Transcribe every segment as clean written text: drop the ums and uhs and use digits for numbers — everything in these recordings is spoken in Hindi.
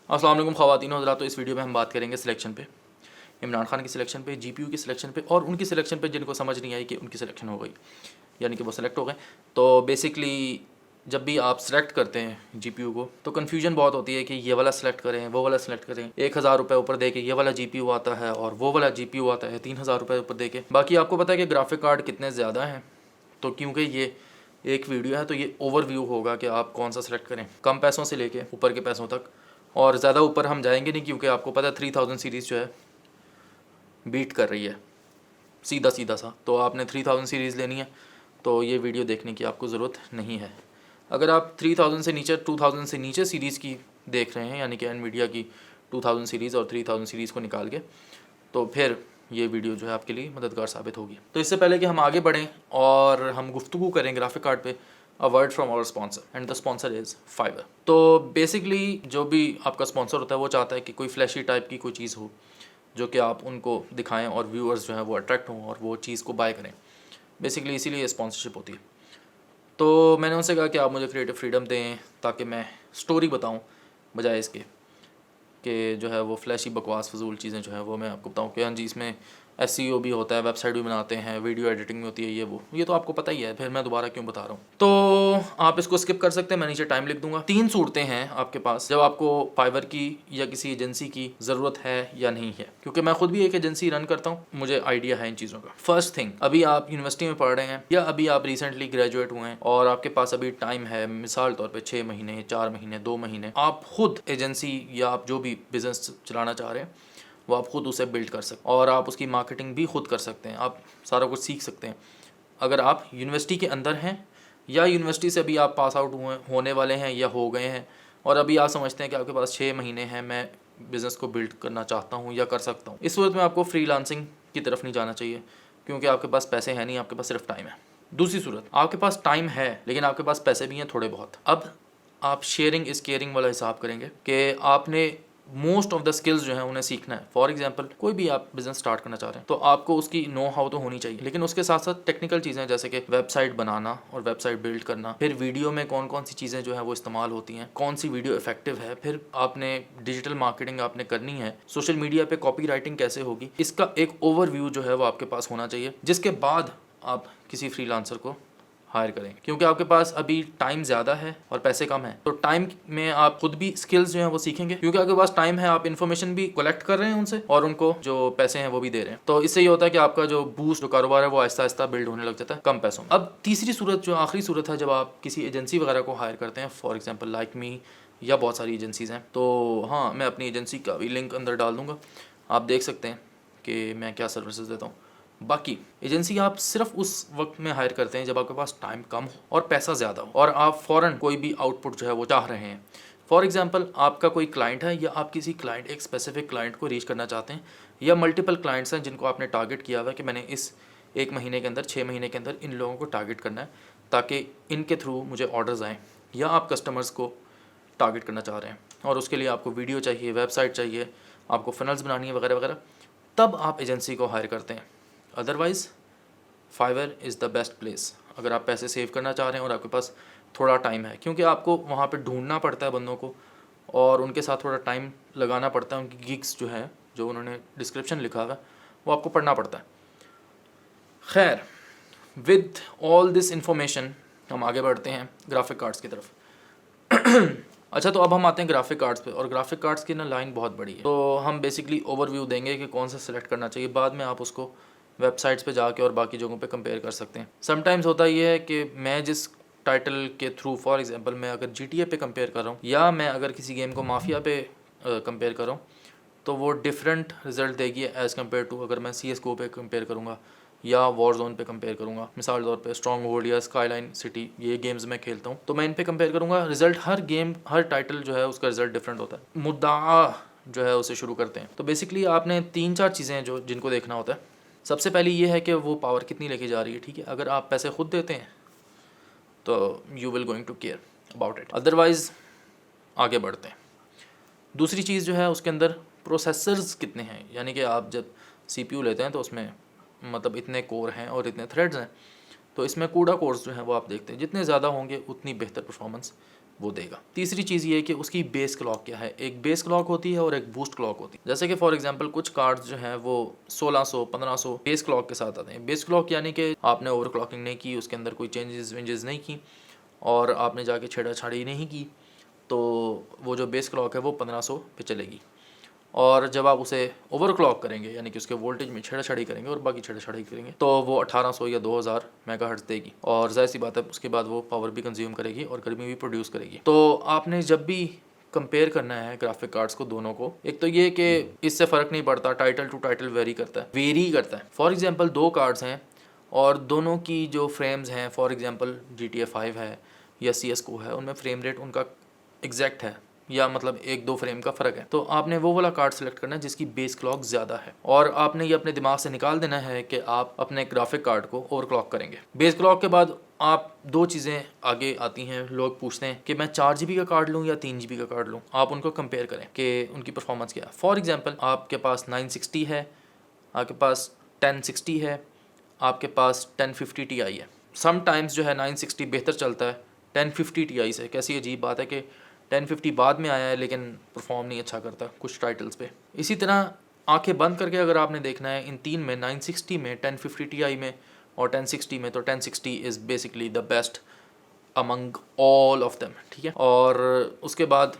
अस्सलाम वालेकुम ख़वातीन व हज़रात। तो इस वीडियो में हम बात करेंगे सिलेक्शन पे, इमरान खान की सिलेक्शन पे, जीपीयू की सिलेक्शन पे और उनकी सिलेक्शन पे जिनको समझ नहीं आई कि उनकी सिलेक्शन हो गई, यानी कि वो सिलेक्ट हो गए। तो बेसिकली जब भी आप सेलेक्ट करते हैं जीपीयू को तो कन्फ्यूजन बहुत होती है कि ये वाला सेलेक्ट करें, वो वाला सेलेक्ट करें। 1000 रुपये ऊपर दे के ये वाला जीपीयू आता है और वो वाला जीपीयू आता है 3000 रुपये ऊपर दे के। बाकी आपको पता है कि ग्राफिक कार्ड कितने ज़्यादा हैं, तो क्योंकि ये एक वीडियो है तो ये ओवरव्यू होगा कि आप कौन सा सेलेक्ट करें, कम पैसों से लेके ऊपर के पैसों तक। और ज़्यादा ऊपर हम जाएंगे नहीं क्योंकि आपको पता है 3000 सीरीज़ जो है बीट कर रही है सीधा सीधा सा, तो आपने 3000 सीरीज़ लेनी है तो ये वीडियो देखने की आपको ज़रूरत नहीं है। अगर आप 3000 से नीचे 2000 से नीचे सीरीज़ की देख रहे हैं, यानी कि एनवीडिया की 2000 सीरीज़ और 3000 सीरीज़ को निकाल के, तो फिर ये वीडियो जो है आपके लिए मददगार साबित होगी। तो इससे पहले कि हम आगे बढ़ें और हम गुफ्तगू करें ग्राफिक कार्ड पे, a word from our sponsor and the sponsor is Fiverr. तो बेसिकली जो भी आपका स्पॉन्सर होता है वो चाहता है कि कोई फ्लैशी टाइप की कोई चीज़ हो जो कि आप उनको दिखाएं और व्यूअर्स जो है वो अट्रैक्ट हों और वो चीज़ को बाय करें। बेसिकली इसीलिए ये स्पॉन्सरशिप होती है। तो मैंने उनसे कहा कि आप मुझे क्रिएटिव फ्रीडम दें ताकि मैं स्टोरी बताऊं बजाय इसके कि जो है वो फ्लैशी बकवास फजूल चीज़ें जो है वो मैं आपको बताऊं कि हाँ जी इसमें एसईओ भी होता है, वेबसाइट भी बनाते हैं, वीडियो एडिटिंग भी होती है, ये तो आपको पता ही है, फिर मैं दोबारा क्यों बता रहा हूँ। तो आप इसको स्किप कर सकते हैं, मैं नीचे टाइम लिख दूंगा। 3 सूरतें हैं आपके पास जब आपको फाइवर की या किसी एजेंसी की ज़रूरत है या नहीं है, क्योंकि मैं खुद भी एक एजेंसी रन करता हूँ, मुझे आइडिया है इन चीज़ों का। फर्स्ट थिंग, अभी आप यूनिवर्सिटी में पढ़ रहे हैं या अभी आप रिसेंटली ग्रेजुएट हुए हैं और आपके पास अभी टाइम है, मिसाल तौर पर 6 महीने, 4 महीने, 2 महीने, आप खुद एजेंसी या आप जो भी बिज़नेस चलाना चाह रहे हैं वो आप ख़ुद उसे बिल्ड कर सकते हैं और आप उसकी मार्केटिंग भी खुद कर सकते हैं, आप सारा कुछ सीख सकते हैं। अगर आप यूनिवर्सिटी के अंदर हैं या यूनिवर्सिटी से अभी आप पास आउट होने वाले हैं या हो गए हैं और अभी आप समझते हैं कि आपके पास 6 महीने हैं, मैं बिज़नेस को बिल्ड करना चाहता हूँ या कर सकता हूँ, इस सूरत में आपको फ्रीलांसिंग की तरफ नहीं जाना चाहिए क्योंकि आपके पास पैसे हैं नहीं, आपके पास सिर्फ टाइम है। दूसरी सूरत, आपके पास टाइम है लेकिन आपके पास पैसे भी हैं थोड़े बहुत। अब आप शेयरिंग इज़ केयरिंग वाला हिसाब करेंगे कि आपने मोस्ट ऑफ द स्किल्स जो है उन्हें सीखना है। फॉर एग्जांपल कोई भी आप बिजनेस स्टार्ट करना चाह रहे हैं तो आपको उसकी नो हाउ तो होनी चाहिए, लेकिन उसके साथ साथ टेक्निकल चीज़ें जैसे कि वेबसाइट बनाना और वेबसाइट बिल्ड करना, फिर वीडियो में कौन कौन सी चीज़ें जो है वो इस्तेमाल होती हैं, कौन सी वीडियो इफेक्टिव है, फिर आपने डिजिटल मार्केटिंग आपने करनी है, सोशल मीडिया पे कॉपी राइटिंग कैसे होगी, इसका एक ओवरव्यू जो है वो आपके पास होना चाहिए, जिसके बाद आप किसी फ्रीलांसर को हायर करेंगे। क्योंकि आपके पास अभी टाइम ज़्यादा है और पैसे कम है, तो टाइम में आप खुद भी स्किल्स जो हैं वो सीखेंगे, क्योंकि आपके पास टाइम है, आप इन्फॉर्मेशन भी कलेक्ट कर रहे हैं उनसे और उनको जो पैसे हैं वो भी दे रहे हैं। तो इससे ये होता है कि आपका जो बूस्ट जो कारोबार है वो आहिस्ता आहिस्ता बिल्ड होने लग जाता है कम पैसों में। अब तीसरी सूरत, जो आखिरी सूरत है, जब आप किसी एजेंसी वगैरह को हायर करते हैं, फॉर एग्जाम्पल लाइक मी या बहुत सारी एजेंसीज़ हैं, तो हाँ मैं अपनी एजेंसी का भी लिंक अंदर डाल दूँगा, आप देख सकते हैं कि मैं क्या सर्विसेज देता हूँ। बाकी एजेंसी आप सिर्फ उस वक्त में हायर करते हैं जब आपके पास टाइम कम हो और पैसा ज़्यादा हो और आप फ़ौरन कोई भी आउटपुट जो है वो चाह रहे हैं। फॉर एग्जांपल आपका कोई क्लाइंट है या आप किसी क्लाइंट, एक स्पेसिफिक क्लाइंट को रीच करना चाहते हैं या मल्टीपल क्लाइंट्स हैं जिनको आपने टारगेट किया हुआ है कि मैंने इस 1 महीने के अंदर, 6 महीने के अंदर इन लोगों को टारगेट करना है ताकि इनके थ्रू मुझे ऑर्डर्स आएँ, या आप कस्टमर्स को टारगेट करना चाह रहे हैं और उसके लिए आपको वीडियो चाहिए, वेबसाइट चाहिए, आपको फनल्स बनानी है वगैरह वगैरह, तब आप एजेंसी को हायर करते हैं। Otherwise Fiverr is the best place अगर आप पैसे सेव करना चाह रहे हैं और आपके पास थोड़ा टाइम है, क्योंकि आपको वहाँ पे ढूंढना पड़ता है बंदों को और उनके साथ थोड़ा टाइम लगाना पड़ता है, उनकी गिग्स जो है, जो उन्होंने डिस्क्रिप्शन लिखा हुआ है वो आपको पढ़ना पड़ता है। खैर, विद ऑल दिस इंफॉर्मेशन हम आगे बढ़ते हैं ग्राफिक कार्ड्स की तरफ। अच्छा, तो अब हम आते हैं ग्राफिक कार्ड्स पे, और ग्राफिक कार्ड्स की ना लाइन बहुत बड़ी है, तो हम बेसिकली ओवरव्यू देंगे कि कौन सा सिलेक्ट करना चाहिए, बाद में आप उसको वेबसाइट्स पे जाके और बाकी जगहों पे कंपेयर कर सकते हैं। समटाइम्स होता ये है कि मैं जिस टाइटल के थ्रू, फॉर एग्जांपल मैं अगर GTA पे कंपेयर कर रहा हूँ या मैं अगर किसी गेम को माफिया पे कंपेयर कर रहा हूँ, तो वो डिफरेंट रिजल्ट देगी एज़ कम्पेयर टू अगर मैं CSGO पे कंपेयर करूँगा या वॉरजोन पे कंपेयर करूँगा। मिसाल तौर पे स्ट्रॉन्ग होल्ड या स्काईलाइन सिटी, ये गेम्स मैं खेलता हूँ, तो मैं इन पे कंपेयर करूँगा। रिजल्ट हर गेम, हर टाइटल जो है उसका रिजल्ट डिफरेंट होता है। मुद्दा जो है उसे शुरू करते हैं। तो बेसिकली आपने 3-4 चीज़ें जो जिनको देखना होता है। सबसे पहली ये है कि वो पावर कितनी लेके जा रही है, ठीक है। अगर आप पैसे खुद देते हैं तो you will going to care about it, otherwise आगे बढ़ते हैं। दूसरी चीज़ जो है उसके अंदर प्रोसेसर्स कितने हैं, यानी कि आप जब CPU लेते हैं तो उसमें मतलब इतने कोर हैं और इतने थ्रेड्स हैं, तो इसमें कूडा कोर्स जो है वो आप देखते हैं, जितने ज़्यादा होंगे उतनी बेहतर परफॉर्मेंस वो देगा। तीसरी चीज़ ये है कि उसकी बेस क्लॉक क्या है। एक बेस क्लॉक होती है और एक बूस्ट क्लॉक होती है। जैसे कि फॉर एग्जांपल कुछ कार्ड्स जो हैं वो 1600 1500 बेस क्लॉक के साथ आते हैं। बेस क्लॉक यानी कि आपने ओवर क्लॉकिंग नहीं की, उसके अंदर कोई चेंजेस वेंजेस नहीं की और आपने जाके छेड़ाछाड़ी नहीं की, तो वो जो बेस क्लॉक है वो 1500 पे चलेगी। और जब आप उसे ओवर क्लॉक करेंगे यानी कि उसके वोल्टेज में छेड़छाड़ी करेंगे और बाकी छेड़छाड़ी करेंगे तो वो 1800 या 2000 मेगाहर्ट्ज़ देगी और जाहिर सी बात है उसके बाद वो पावर भी कंज्यूम करेगी और गर्मी भी प्रोड्यूस करेगी। तो आपने जब भी कंपेयर करना है ग्राफिक कार्ड्स को दोनों को, एक तो ये कि इससे फ़र्क नहीं पड़ता, टाइटल टू टाइटल वेरी करता है। फॉर एग्जाम्पल 2 कार्ड्स हैं और दोनों की जो फ्रेम्स हैं, फॉर एग्जांपल GTA 5 है या CS:GO है, उनमें फ्रेम रेट उनका एग्जैक्ट है या मतलब 1-2 फ्रेम का फ़र्क है। तो आपने वो वाला कार्ड सेलेक्ट करना है जिसकी बेस क्लॉक ज़्यादा है और आपने ये अपने दिमाग से निकाल देना है कि आप अपने ग्राफिक कार्ड को ओवर क्लॉक करेंगे। बेस क्लॉक के बाद आप 2 चीज़ें आगे आती हैं। लोग पूछते हैं कि मैं 4 GB का कार्ड लूँ या 3 GB का कार्ड लूँ। आप उनको कंपेयर करें कि उनकी परफॉर्मेंस क्या है। फॉर एग्जाम्पल आपके पास 960 है, आपके पास 1060 है, आपके पास 1050 Ti है। समटाइम्स जो है 960 बेहतर चलता है 1050 Ti से। कैसी अजीब बात है कि 1050 बाद में आया है लेकिन परफॉर्म नहीं अच्छा करता कुछ टाइटल्स पे। इसी तरह आंखें बंद करके अगर आपने देखना है इन 3 में, 960 में, 1050 Ti में और 1060 में, तो 1060 is basically the best among all of them, ठीक है। और उसके बाद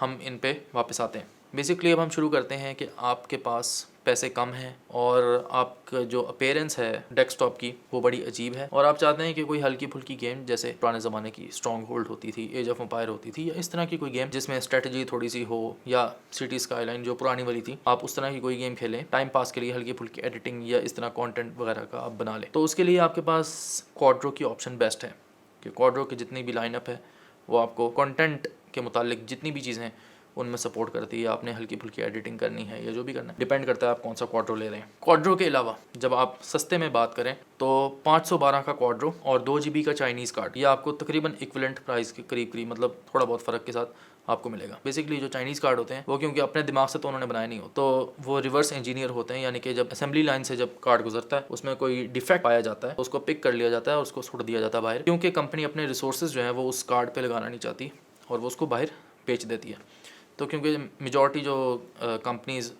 हम इन पे वापस आते हैं। बेसिकली अब हम शुरू करते हैं कि आपके पास पैसे कम हैं और आपका जो अपीयरेंस है डेस्कटॉप की वो बड़ी अजीब है और आप चाहते हैं कि कोई हल्की फुल्की गेम जैसे पुराने ज़माने की स्ट्रॉन्ग होल्ड होती थी, एज ऑफ एम्पायर होती थी या इस तरह की कोई गेम जिसमें स्ट्रेटजी थोड़ी सी हो या सिटी स्काईलाइन जो पुरानी वाली थी, आप उस तरह की कोई गेम खेलें टाइम पास के लिए, हल्की फुल्की एडिटिंग या इस तरह कॉन्टेंट वगैरह का आप बना लें। तो उसके लिए आपके पास क्वाड्रो की ऑप्शन बेस्ट है कि क्वाड्रो की जितनी भी लाइनअप है वो आपको कंटेंट के मुतालिक जितनी भी चीज़ें उनमें सपोर्ट करती है। आपने हल्की फुल्की एडिटिंग करनी है या जो भी करना है, डिपेंड करता है आप कौन सा क्वाड्रो ले रहे हैं। क्वाड्रो के अलावा जब आप सस्ते में बात करें तो 512 का क्वाड्रो और 2 GB का चाइनीज़ कार्ड, ये आपको तकरीबन इक्विवेलेंट प्राइस के करीब मतलब थोड़ा बहुत फ़र्क के साथ आपको मिलेगा। बेसिकली जो चाइनीज़ कार्ड होते हैं वो क्योंकि अपने दिमाग से तो उन्होंने बनाए नहीं हो, तो वो रिवर्स इंजीनियर होते हैं, यानी कि जब असेंबली लाइन से जब कार्ड गुजरता है उसमें कोई डिफेक्ट पाया जाता है, उसको पिक कर लिया जाता है और उसको सुट दिया जाता है बाहर, क्योंकि कंपनी अपने रिसोर्सेज जो है वो उस कार्ड पर लगाना नहीं चाहती और वो उसको बाहर बेच देती है। तो क्योंकि मेजॉरिटी जो कंपनीज़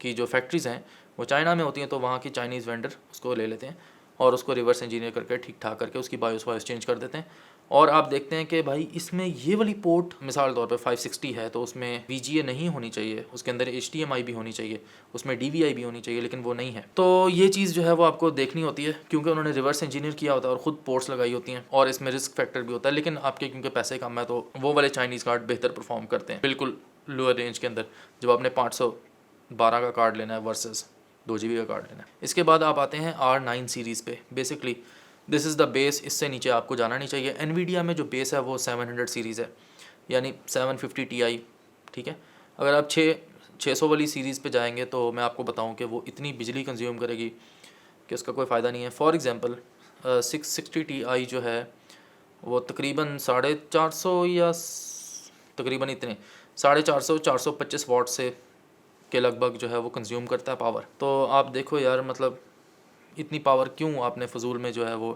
की जो फैक्ट्रीज़ हैं वो चाइना में होती हैं, तो वहाँ की चाइनीज़ वेंडर उसको ले लेते हैं और उसको रिवर्स इंजीनियर करके ठीक ठाक करके उसकी बायोस वायोस चेंज कर देते हैं। और आप देखते हैं कि भाई इसमें ये वाली पोर्ट मिसाल तौर पे 560 है तो उसमें VGA नहीं होनी चाहिए, उसके अंदर HDMI भी होनी चाहिए, उसमें DVI भी होनी चाहिए, लेकिन वो नहीं है। तो ये चीज़ जो है वो आपको देखनी होती है क्योंकि उन्होंने रिवर्स इंजीनियर किया होता है और ख़ुद पोर्ट्स लगाई होती हैं और इसमें रिस्क फैक्टर भी होता है। लेकिन आपके क्योंकि पैसे कम है तो वो वाले चाइनीज़ कार्ड बेहतर परफॉर्म करते हैं बिल्कुल लोअर रेंज के अंदर, जब आपने 512 का कार्ड लेना है वर्सेस 2 GB का कार्ड लेना है। इसके बाद आप आते हैं R9 सीरीज़ पे। Basically this is the base, इससे नीचे आपको जाना नहीं चाहिए। NVIDIA में जो बेस है वो 700 सीरीज़ है, यानी 750 Ti, ठीक है। अगर आप 600 वाली सीरीज़ पे जाएंगे तो मैं आपको बताऊं कि वो इतनी बिजली कंज्यूम करेगी कि उसका कोई फ़ायदा नहीं है। फॉर एग्ज़ाम्पल 660 Ti जो है वो तकरीबन 450 या तकरीबन इतने 450-425 वाट से के लगभग जो है वो कंज्यूम करता है पावर। तो आप देखो यार, मतलब इतनी पावर क्यों आपने फजूल में जो है वो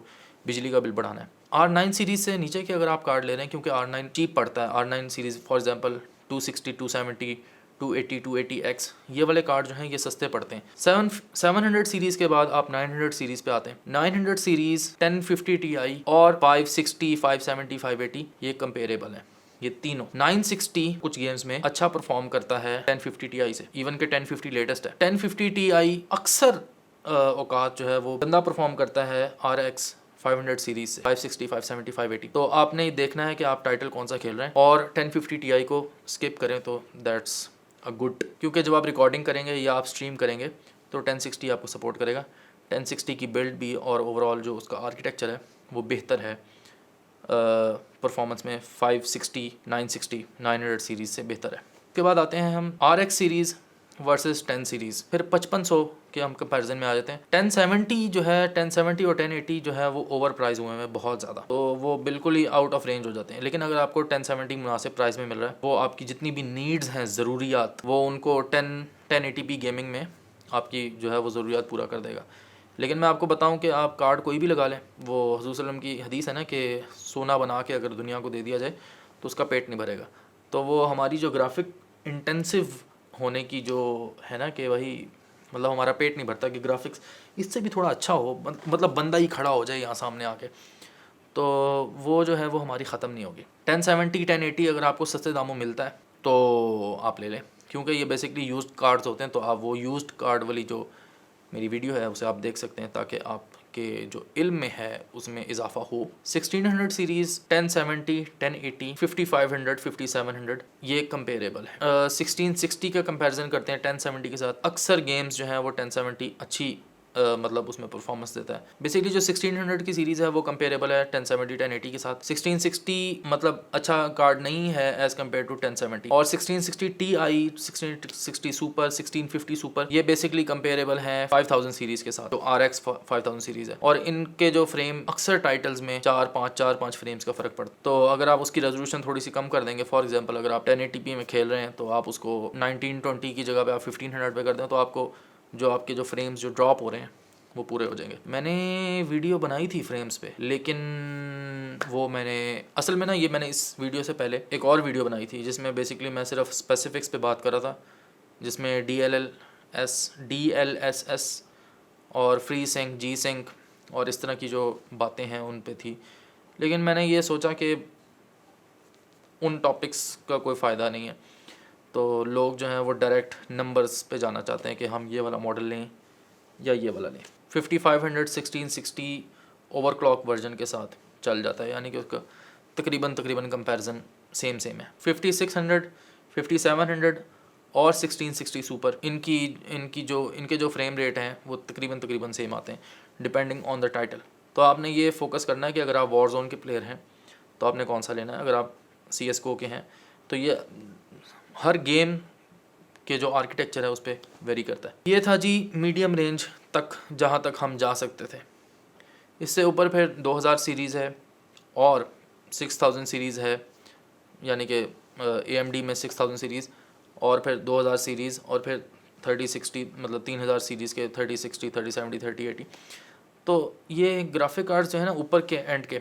बिजली का बिल बढ़ाना है। R9 सीरीज़ से नीचे के अगर आप कार्ड ले रहे हैं, क्योंकि R9 चीप पड़ता है, R9 series for example 260, 270, 280, 280X ये वाले कार्ड जो हैं ये सस्ते पड़ते हैं। 700 सीरीज़ के बाद आप 900 सीरीज़ पे आते हैं। 900 सीरीज़ 1050 Ti और 560, 570, 580 ये कंपेरेबल है। ये तीनों 960 कुछ गेम्स में अच्छा परफॉर्म करता है 1050 Ti से, इवन के 1050 लेटेस्ट है। 1050 Ti अक्सर औकात जो है वो गंदा परफॉर्म करता है RX 500 सीरीज से, 560, 570, 580। तो आपने देखना है कि आप टाइटल कौन सा खेल रहे हैं और 1050 Ti को स्किप करें तो दैट्स अ गुड, क्योंकि जब आप रिकॉर्डिंग करेंगे या आप स्ट्रीम करेंगे तो 1060 आपको सपोर्ट करेगा। 1060 की बिल्ड भी और ओवरऑल जो उसका आर्किटेक्चर है वो बेहतर है परफॉर्मेंस में 560, 960, 900 सीरीज़ से बेहतर है। उसके बाद आते हैं हम RX सीरीज़ वर्सेस 10 सीरीज़, फिर 5500 के हम कंपैरिजन में आ जाते हैं। 1070 जो है, 1070 और 1080 जो है वो ओवर प्राइस हुए हैं बहुत ज़्यादा, तो वो बिल्कुल ही आउट ऑफ रेंज हो जाते हैं। लेकिन अगर आपको 1070 मुनासिब प्राइस में मिल रहा है, वो आपकी जितनी भी नीड्स हैं, ज़रूरियात, वो उनको 1080p गेमिंग में आपकी जो है वो ज़रूरियात पूरा कर देगा। लेकिन मैं आपको बताऊं कि आप कार्ड कोई भी लगा लें, वो हुज़ूर सल्लल्लाहु अलैहि वसल्लम की हदीस है ना कि सोना बना के अगर दुनिया को दे दिया जाए तो उसका पेट नहीं भरेगा। तो वो हमारी जो ग्राफिक इंटेंसिव होने की जो है ना कि वही मतलब हमारा पेट नहीं भरता कि ग्राफिक्स इससे भी थोड़ा अच्छा हो, मतलब बंदा ही खड़ा हो जाए यहाँ सामने आके, तो वो जो है वो हमारी ख़त्म नहीं होगी। 1070 1080 अगर आपको सस्ते दामों मिलता है तो आप ले लें, क्योंकि ये बेसिकली यूज्ड कार्ड्स होते हैं। तो आप वो यूज्ड कार्ड वाली जो मेरी वीडियो है उसे आप देख सकते हैं ताकि आपके जो इल्म में है उसमें इजाफा हो। 1600 सीरीज़ 1070 1080 5500 5700 ये कंपेरेबल है। 1660 का कंपैरिजन करते हैं 1070 के साथ। अक्सर गेम्स जो हैं वो 1070 अच्छी मतलब उसमें परफॉर्मेंस देता है। बेसिकली जो 1600 की सीरीज़ है वो कंपेरेबल है 1070 1080 के साथ। 1660 मतलब अच्छा कार्ड नहीं है एज़ कम्पेयर टू 1070, और 1660 Ti 1660 सुपर 1650 सुपर ये बेसिकली कंपेरेबल है 5000 सीरीज़ के साथ, जो RX 5000 सीरीज़ है। और इनके जो फ्रेम अक्सर टाइटल्स में 4-5 फ्रेम्स का फ़र्क पड़ता है। तो अगर आप उसकी रेजोल्यूशन थोड़ी सी कम कर देंगे, फॉर एग्जाम्पल अगर आप 1080p में खेल रहे हैं तो आप उसको 1920 की जगह पे आप 1500 पे कर दें तो आपको जो आपके जो फ्रेम्स जो ड्रॉप हो रहे हैं वो पूरे हो जाएंगे। मैंने वीडियो बनाई थी फ्रेम्स पे, लेकिन वो मैंने असल में ना ये मैंने इस वीडियो से पहले एक और वीडियो बनाई थी जिसमें बेसिकली मैं सिर्फ स्पेसिफिक्स पे बात कर रहा था, जिसमें DLSS और फ्री सिंक जी सिंक और इस तरह की जो बातें हैं उन पे थी। लेकिन मैंने ये सोचा कि उन टॉपिक्स का कोई फ़ायदा नहीं है, तो लोग जो हैं वो डायरेक्ट नंबर्स पे जाना चाहते हैं कि हम ये वाला मॉडल लें या ये वाला लें। 5500 1660 ओवरक्लॉक वर्जन के साथ चल जाता है, यानी कि उसका तकरीबन कंपैरिजन सेम है। 5600 5700 और 1660 सुपर इनके जो फ्रेम रेट हैं वो तकरीबन सेम आते हैं डिपेंडिंग ऑन द टाइटल। तो आपने ये फोकस करना है कि अगर आप वॉरजोन के प्लेयर हैं तो आपने कौन सा लेना है। अगर आप CSGO के हैं तो ये हर गेम के जो आर्किटेक्चर है उस पर वेरी करता है। ये था जी मीडियम रेंज तक जहाँ तक हम जा सकते थे। इससे ऊपर फिर 2000 सीरीज़ है और 6000 सीरीज़ है, यानी कि AMD में 6000 सीरीज़ और फिर 2000 सीरीज़ और फिर 3060 मतलब 3000 सीरीज़ के 3060 3070 3080। तो ये ग्राफिक कार्ड्स जो है ना ऊपर के एंड के,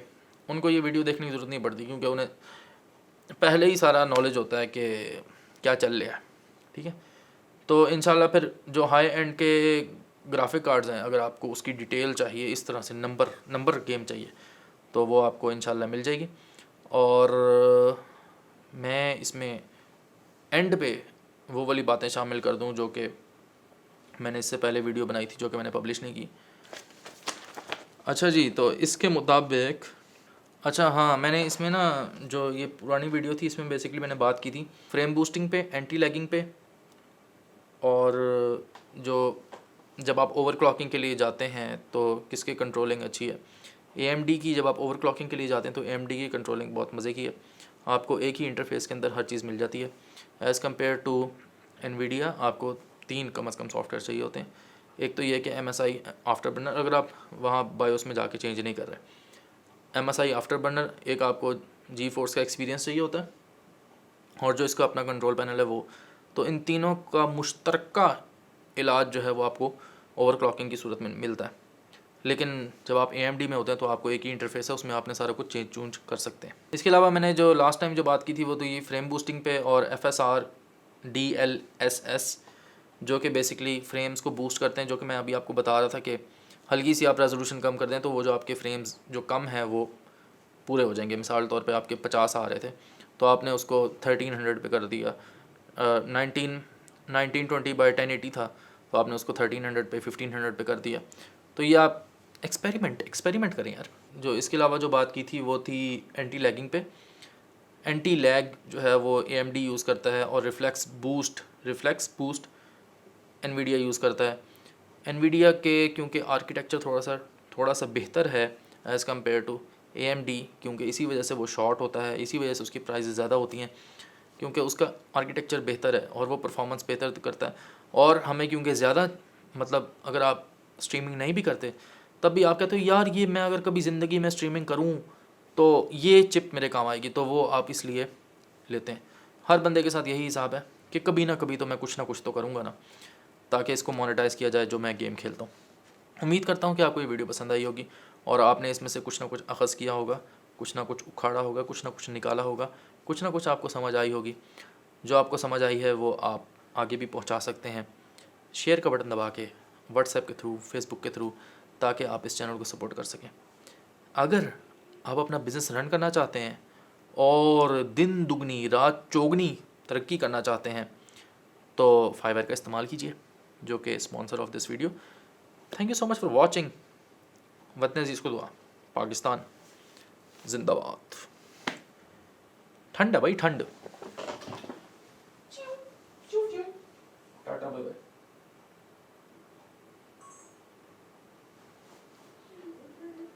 उनको ये वीडियो देखने की ज़रूरत नहीं पड़ती क्योंकि उन्हें पहले ही सारा नॉलेज होता है कि क्या चल रहा है, ठीक है। तो इंशाल्लाह फिर जो हाई एंड के ग्राफिक कार्ड्स हैं, अगर आपको उसकी डिटेल चाहिए, इस तरह से नंबर गेम चाहिए, तो वो आपको इंशाल्लाह मिल जाएगी। और मैं इसमें एंड पे वो वाली बातें शामिल कर दूं जो कि मैंने इससे पहले वीडियो बनाई थी जो कि मैंने पब्लिश नहीं की। अच्छा जी, तो इसके मुताबिक अच्छा हाँ, मैंने इसमें ना जो ये पुरानी वीडियो थी इसमें बेसिकली मैंने बात की थी फ्रेम बूस्टिंग पे, एंटी लैगिंग पे, और जो जब आप ओवरक्लॉकिंग के लिए जाते हैं तो किसकी कंट्रोलिंग अच्छी है। AMD की जब आप ओवरक्लॉकिंग के लिए जाते हैं तो AMD की कंट्रोलिंग बहुत मज़े की है, आपको एक ही इंटरफेस के अंदर हर चीज़ मिल जाती है। एज़ कम्पेयर टू NVIDIA आपको 3 कम से कम सॉफ्टवेयर चाहिए होते हैं। एक तो ये कि MSI आफ्टरबर्नर, अगर आप वहाँ बायोस में जाके चेंज नहीं कर रहे, MSI आफ्टरबर्नर, एक आपको GeForce का एक्सपीरियंस चाहिए होता है, और जो इसका अपना कंट्रोल पैनल है वो। तो इन तीनों का मुश्तरका इलाज जो है वो आपको ओवरक्लॉकिंग की सूरत में मिलता है। लेकिन जब आप AMD में होते हैं तो आपको एक ही इंटरफेस है, उसमें आपने सारा कुछ चेंज चूंज कर सकते हैं। इसके अलावा मैंने जो लास्ट टाइम जो बात की थी वो तो ये फ्रेम बूस्टिंग पे और FSR DLSS जो कि बेसिकली फ्रेम्स को बूस्ट करते हैं, जो कि मैं अभी आपको बता रहा था कि हल्की सी आप रेजोल्यूशन कम कर दें तो वो जो आपके फ्रेम्स जो कम है वो पूरे हो जाएंगे। मिसाल तौर पे आपके 50 आ रहे थे तो आपने उसको 1300 पे कर दिया। 1920 बाई 1080 था तो आपने उसको 1300 पे 1500 पे कर दिया। तो ये आप एक्सपेरिमेंट करें यार। जो इसके अलावा जो बात की थी वो थी एंटी लैगिंग पे। एंटी लैग जो है वो AMD यूज़ करता है, और रिफ्लेक्स बूस्ट NVIDIA यूज़ करता है। NVIDIA के क्योंकि आर्किटेक्चर थोड़ा सा बेहतर है एज़ कम्पेयर टू AMD, क्योंकि इसी वजह से वो शॉर्ट होता है, इसी वजह से उसकी प्राइसेस ज़्यादा होती हैं, क्योंकि उसका आर्किटेक्चर बेहतर है और वो परफॉर्मेंस बेहतर करता है। और हमें क्योंकि ज़्यादा मतलब अगर आप स्ट्रीमिंग नहीं भी करते तब भी आप कहते हो यार ये मैं अगर कभी ज़िंदगी में स्ट्रीमिंग करूँ तो ये चिप मेरे काम आएगी, तो वो आप इसलिए लेते हैं। हर बंदे के साथ यही हिसाब है कि कभी ना कभी तो मैं कुछ ना कुछ तो करूँगा ना, ताकि इसको मोनेटाइज़ किया जाए जो मैं गेम खेलता हूँ। उम्मीद करता हूँ कि आपको ये वीडियो पसंद आई होगी और आपने इसमें से कुछ ना कुछ अख़ज़ किया होगा, कुछ ना कुछ उखाड़ा होगा, कुछ ना कुछ निकाला होगा कुछ ना कुछ आपको समझ आई होगी। जो आपको समझ आई है वो आप आगे भी पहुंचा सकते हैं शेयर का बटन दबा के, व्हाट्सएप के थ्रू, फेसबुक के थ्रू, ताकि आप इस चैनल को सपोर्ट कर सकें। अगर आप अपना बिज़नेस रन करना चाहते हैं और दिन दुगनी रात चौगनी तरक्की करना चाहते हैं तो फाइवर का इस्तेमाल कीजिए, जो कि sponsor of this video. Thank you so much for watching. वतन अज़ीज़ को दुआ। पाकिस्तान जिंदाबाद। ठंड है भाई, ठंड।